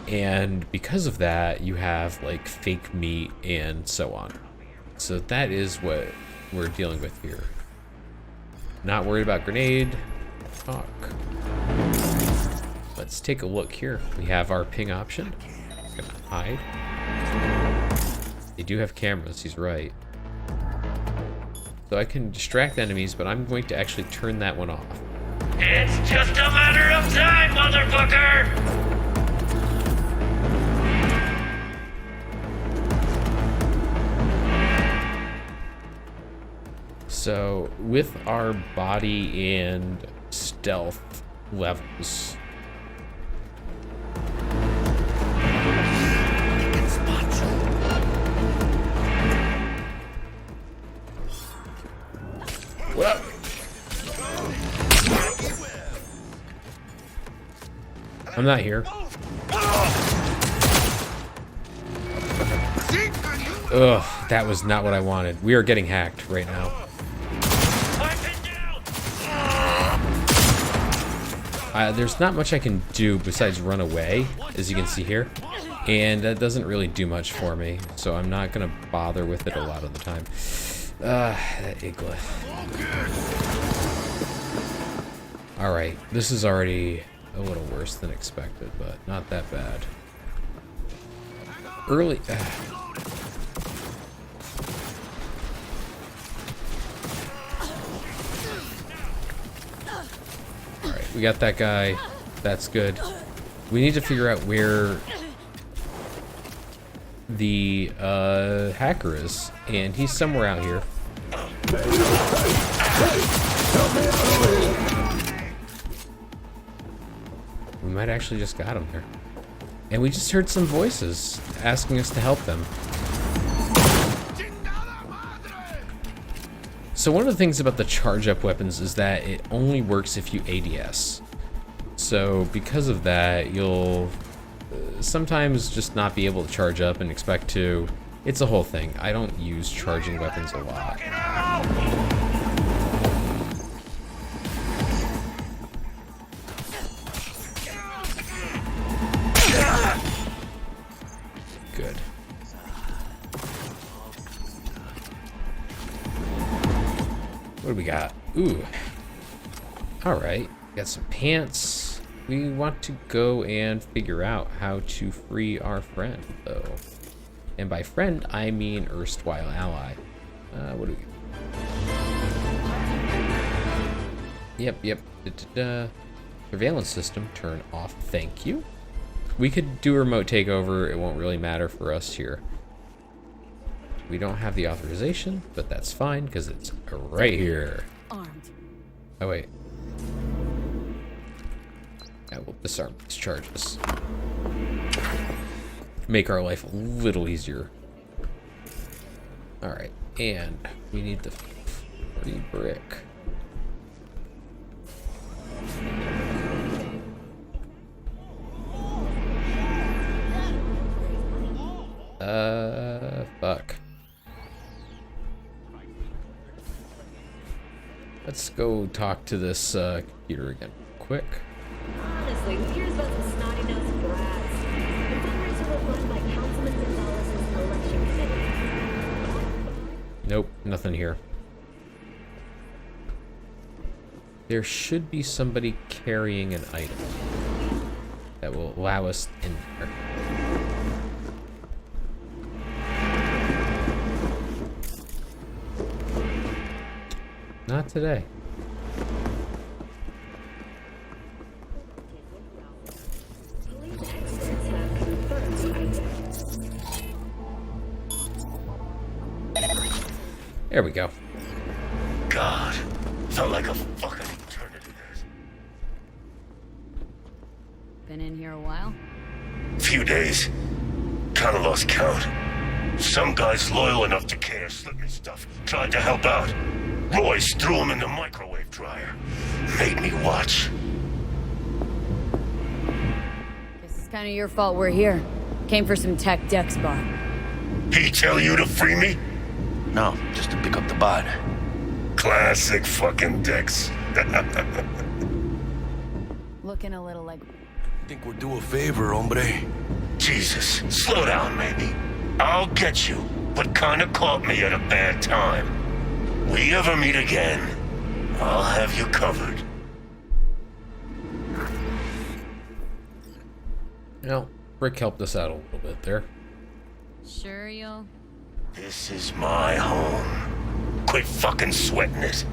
and because of that you have like fake meat and so on. So that is what we're dealing with here. Not worried about grenade talk. Let's take a look here. We have our ping option. Gonna hide. They do have cameras, he's right. So I can distract enemies, but I'm going to actually turn that one off. It's just a matter of time, motherfucker! So with our body and stealth levels, well, I'm not here. Ugh, that was not what I wanted. We are getting hacked right now. There's not much I can do besides run away, as you can see here. And that doesn't really do much for me, so I'm not gonna bother with it a lot of the time. That Igla. Alright, this is already a little worse than expected, but not that bad. Early... Alright, we got that guy. That's good. We need to figure out where the hacker is, and he's somewhere out here. We might actually just got him there. And we just heard some voices asking us to help them. So one of the things about the charge up weapons is that it only works if you ADS. So because of that, sometimes just not be able to charge up and expect to. It's a whole thing. I don't use charging weapons a lot. Good. What do we got? Ooh. Alright. Got some pants. We want to go and figure out how to free our friend, though. And by friend, I mean erstwhile ally. What do we get? Yep. Surveillance system, turn off. Thank you. We could do a remote takeover. It won't really matter for us here. We don't have the authorization, but that's fine because it's right here. Armed. Oh, wait. I will disarm these charges. Make our life a little easier. Alright, and we need the free brick. Fuck. Let's go talk to this computer again, quick. Honestly, who cares about some snotty-nosed brats? The fundraiser was run by Councilman Gonzalez's election committee. Nope, nothing here. There should be somebody carrying an item that will allow us in there. Not today. There we go. God, felt like a fucking eternity there. Been in here a while? Few days. Kinda lost count. Some guy's loyal enough to care, slipped me stuff, tried to help out. Royce threw him in the microwave dryer. Made me watch. Guess it's kind of your fault we're here. Came for some tech dex bar. He tell you to free me? No, just to pick up the bot. Classic fucking Dex. Looking a little like... Think we're due a favor, hombre. Jesus, slow down, maybe. I'll get you, but kinda caught me at a bad time. We ever meet again, I'll have you covered. Well, Rick helped us out a little bit there. Sure you'll... This is my home. Quit fucking sweating it.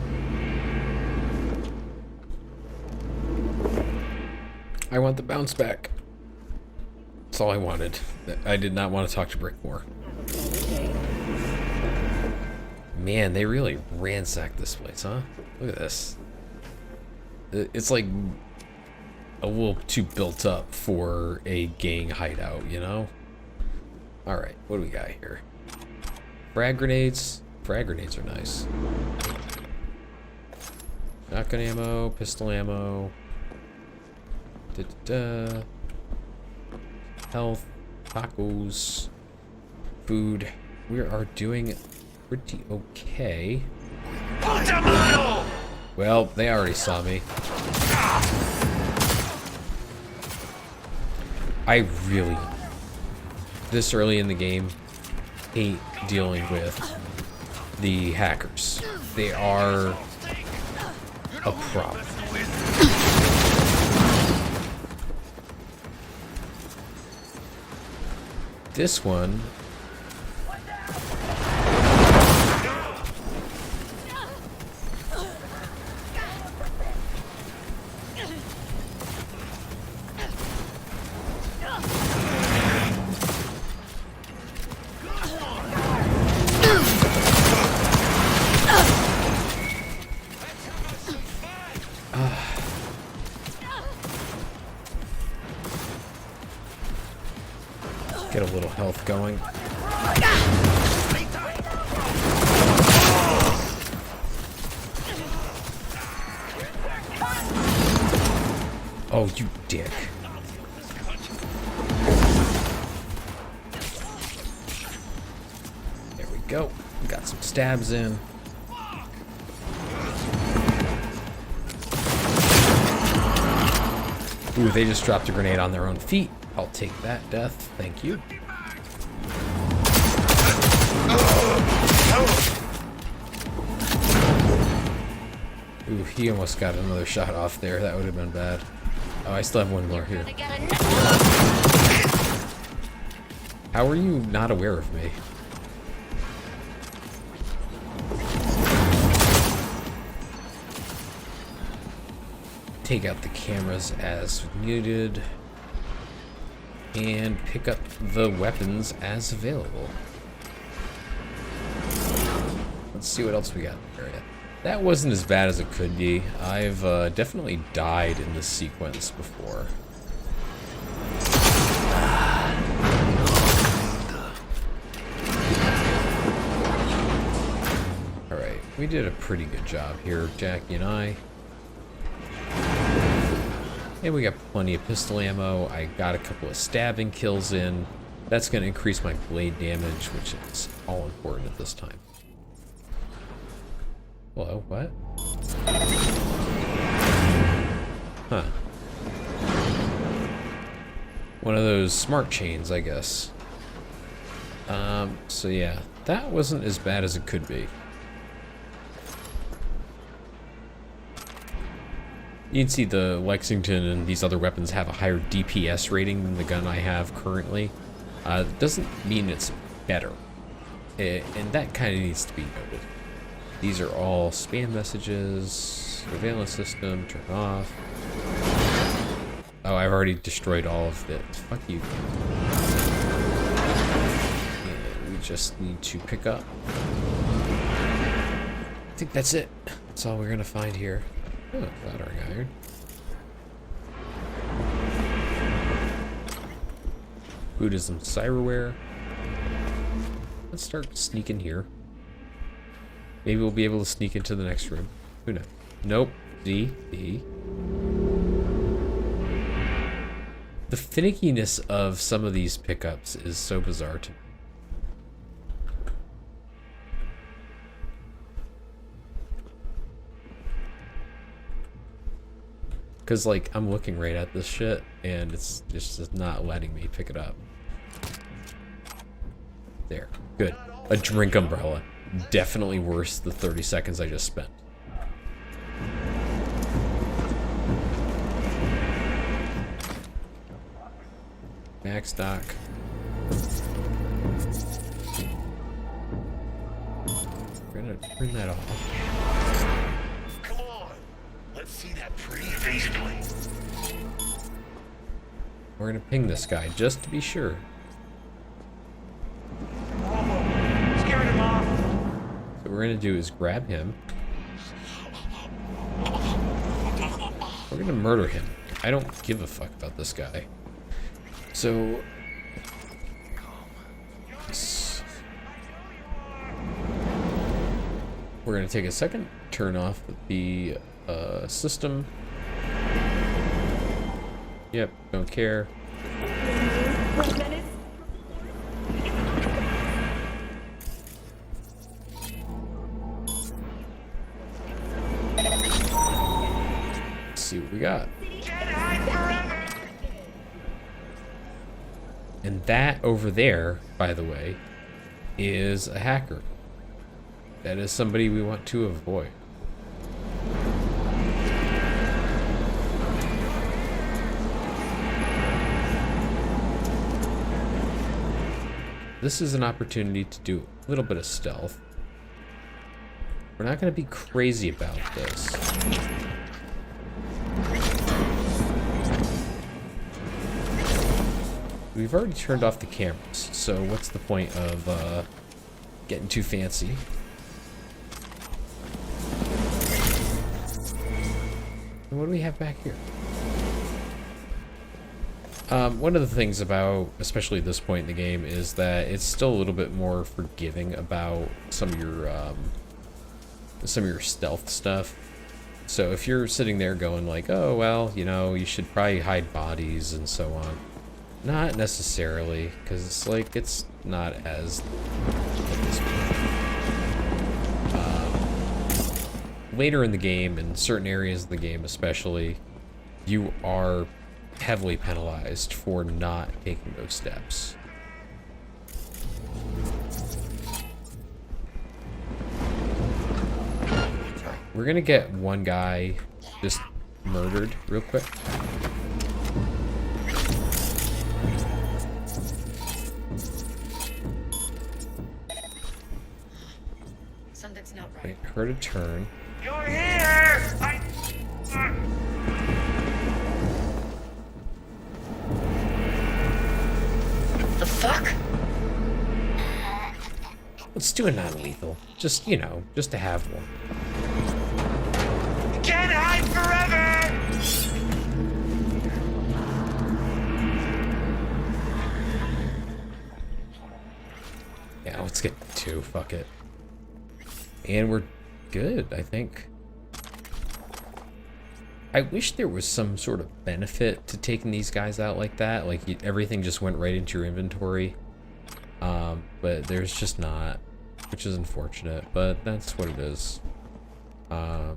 I want the bounce back. That's all I wanted. I did not want to talk to Brick more. Man, they really ransacked this place, huh? Look at this. It's like a little too built up for a gang hideout, you know? Alright, what do we got here? Frag grenades. Frag grenades are nice. Shotgun ammo, pistol ammo. Da-da-da. Health, tacos, food. We are doing pretty okay. Well, they already saw me. I really, this early in the game, hate dealing with the hackers. They are a problem. This one... Get a little health going. Oh, you dick. go. Got some stabs in. Ooh, they just dropped a grenade on their own feet. I'll take that death. Thank you. Ooh, he almost got another shot off there. That would have been bad. Oh, I still have one more here. How are you not aware of me? Take out the cameras as needed. And pick up the weapons as available. Let's see what else we got in the area. That wasn't as bad as it could be. I've definitely died in this sequence before. Alright, we did a pretty good job here, Jackie and I. And we got plenty of pistol ammo. I got a couple of stabbing kills in. That's going to increase my blade damage, which is all important at this time. Hello, what? Huh. One of those smart chains, I guess. So yeah, that wasn't as bad as it could be. You can see the Lexington and these other weapons have a higher DPS rating than the gun I have currently. It doesn't mean it's better. And that kind of needs to be noted. These are all spam messages. Surveillance system, turn off. Oh, I've already destroyed all of it. Fuck you. And we just need to pick up. I think that's it. That's all we're gonna find here. Oh, soldering iron. Buddhism cyberware. Let's start sneaking here. Maybe we'll be able to sneak into the next room. Who knows? Nope. D. The finickiness of some of these pickups is so bizarre to me. Because, like, I'm looking right at this shit, and it's just not letting me pick it up. There. Good. A drink umbrella. Definitely worse the 30 seconds I just spent. Max dock. We're gonna turn that off. Come on, let's see that pretty faceplate. We're gonna ping this guy just to be sure. Scaring him off. So what we're gonna do is grab him. We're gonna murder him. I don't give a fuck about this guy. So we're gonna take a second, turn off the system. Yep, don't care. Let's see what we got. And that over there, by the way, is a hacker. That is somebody we want to avoid. This is an opportunity to do a little bit of stealth. We're not going to be crazy about this. We've already turned off the cameras, so what's the point of getting too fancy? And what do we have back here? One of the things about, especially at this point in the game, is that it's still a little bit more forgiving about some of your stealth stuff. So if you're sitting there going like, oh well, you know, you should probably hide bodies and so on. Not necessarily, because it's like, it's not as... later in the game, in certain areas of the game especially, you are heavily penalized for not taking those steps. We're gonna get one guy just murdered real quick. Something's not right. Wait, her to turn. You're here! The fuck? Let's do a non-lethal. Just, you know, just to have one. Can't hide forever! Yeah, let's get two. Fuck it. And we're good, I think. I wish there was some sort of benefit to taking these guys out like that. Like, everything just went right into your inventory. But there's just not, which is unfortunate, but that's what it is. So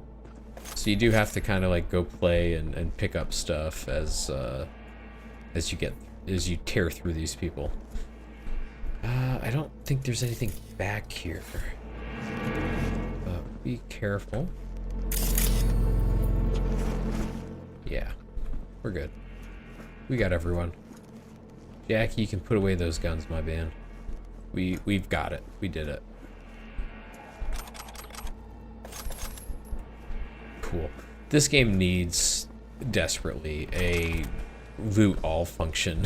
you do have to kind of like go play and pick up stuff as you tear through these people. I don't think there's anything back here. Be careful. Yeah, we're good. We got everyone. Jackie, you can put away those guns, my man. We've got it. We did it. Cool. This game needs desperately a loot all function.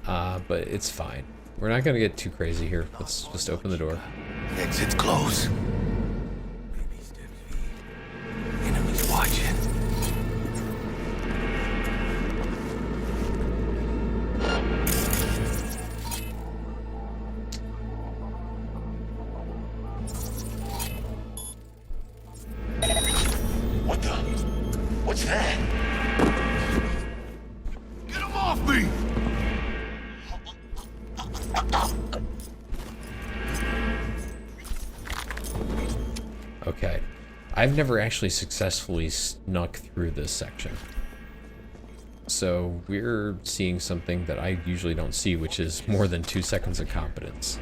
But it's fine. We're not gonna get too crazy here. Let's just open the door. Exit's close. Enemies watching. What the? What's that? Get him off me! Okay. I've never actually successfully snuck through this section. So we're seeing something that I usually don't see, which is more than 2 seconds of competence.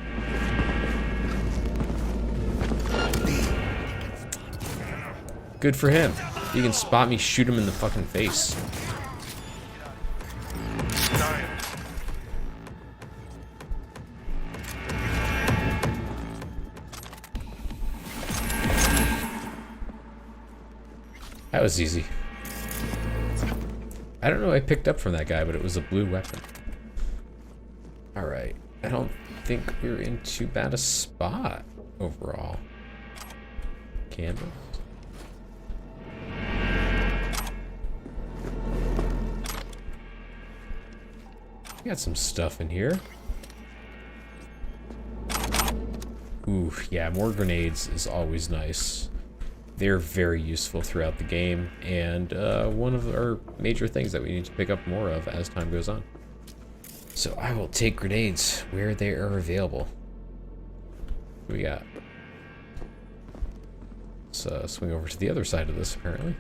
Good for him. You can spot me, shoot him in the fucking face. That was easy. I don't know what I picked up from that guy, but it was a blue weapon. Alright. I don't think we're in too bad a spot overall. Candles. We got some stuff in here. Ooh, yeah, more grenades is always nice. They're very useful throughout the game, and one of our major things that we need to pick up more of as time goes on. So I will take grenades where they are available. What do we got? Let's swing over to the other side of this, apparently.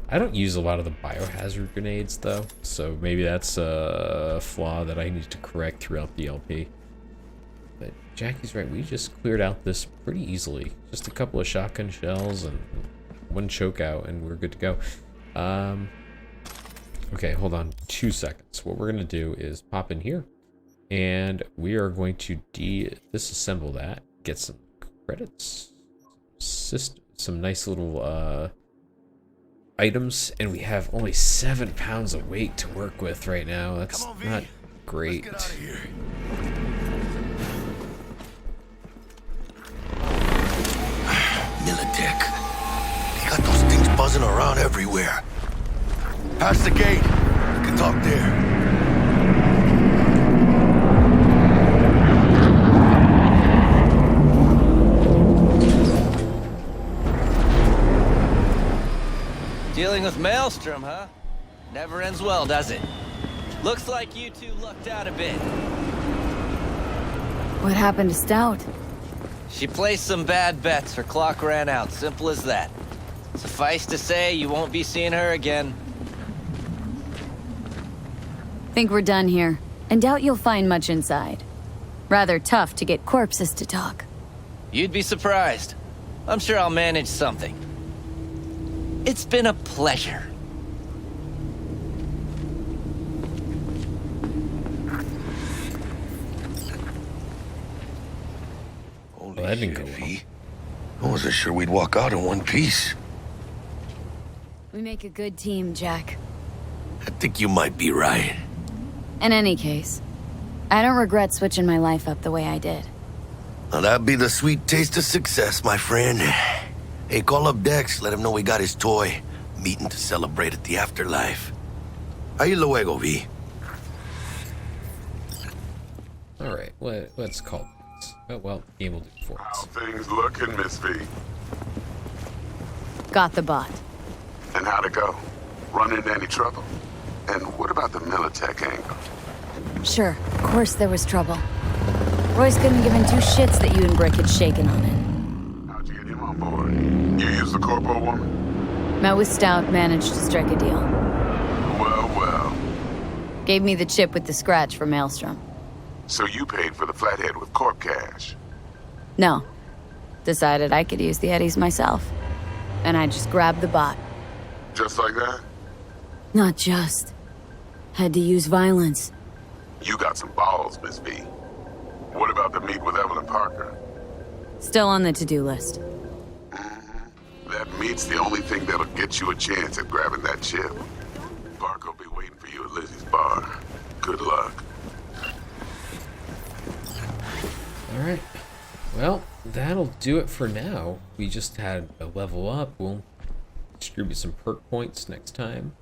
I don't use a lot of the biohazard grenades, though, so maybe that's a flaw that I need to correct throughout the LP. But Jackie's right, we just cleared out this pretty easily. Just a couple of shotgun shells and one choke out, and we're good to go. Okay, hold on 2 seconds. What we're gonna do is pop in here, and we are going to disassemble that, get some credits, some nice little items, and we have only 7 pounds of weight to work with right now. That's not great. Let's get out of here. Militech. They got those things buzzing around everywhere. Past the gate. We can talk there. Dealing with Maelstrom, huh? Never ends well, does it? Looks like you two lucked out a bit. What happened to Stout? She placed some bad bets. Her clock ran out. Simple as that. Suffice to say, you won't be seeing her again. Think we're done here, and doubt you'll find much inside. Rather tough to get corpses to talk. You'd be surprised. I'm sure I'll manage something. It's been a pleasure. Holy Well, that didn't shit, go well. V. I wasn't sure we'd walk out in one piece. We make a good team, Jack. I think you might be right. In any case, I don't regret switching my life up the way I did. Now that'd be the sweet taste of success, my friend. Hey, call up Dex, let him know we got his toy. Meeting to celebrate at the afterlife. Ahí luego, V. Alright, let's call this. Oh, well, game will do it for How us. things looking, Miss V? Got the bot. And how'd it go? Run into any trouble? And what about the Militech angle? Sure, of course there was trouble. Royce couldn't give him two shits that you and Brick had shaken on it. How'd you get him on board? You used the corpo woman? Met with Stout, managed to strike a deal. Well, well. Gave me the chip with the scratch for Maelstrom. So you paid for the flathead with corp cash? No. Decided I could use the eddies myself. And I just grabbed the bot. Just like that? Not just. Had to use violence. You got some balls, Miss V. What about the meet with Evelyn Parker? Still on the to-do list. That meet's the only thing that'll get you a chance at grabbing that chip. Parker will be waiting for you at Lizzie's bar. Good luck. Alright. Well, that'll do it for now. We just had a level up. We'll distribute some perk points next time.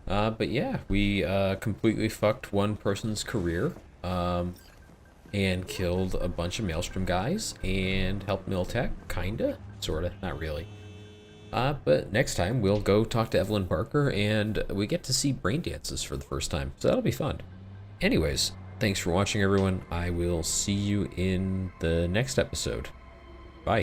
But yeah, we completely fucked one person's career. And killed a bunch of Maelstrom guys. And helped Militech. Kinda. Sorta. Not really. But next time we'll go talk to Evelyn Parker. And we get to see brain dances for the first time. So that'll be fun. Anyways. Thanks for watching, everyone. I will see you in the next episode.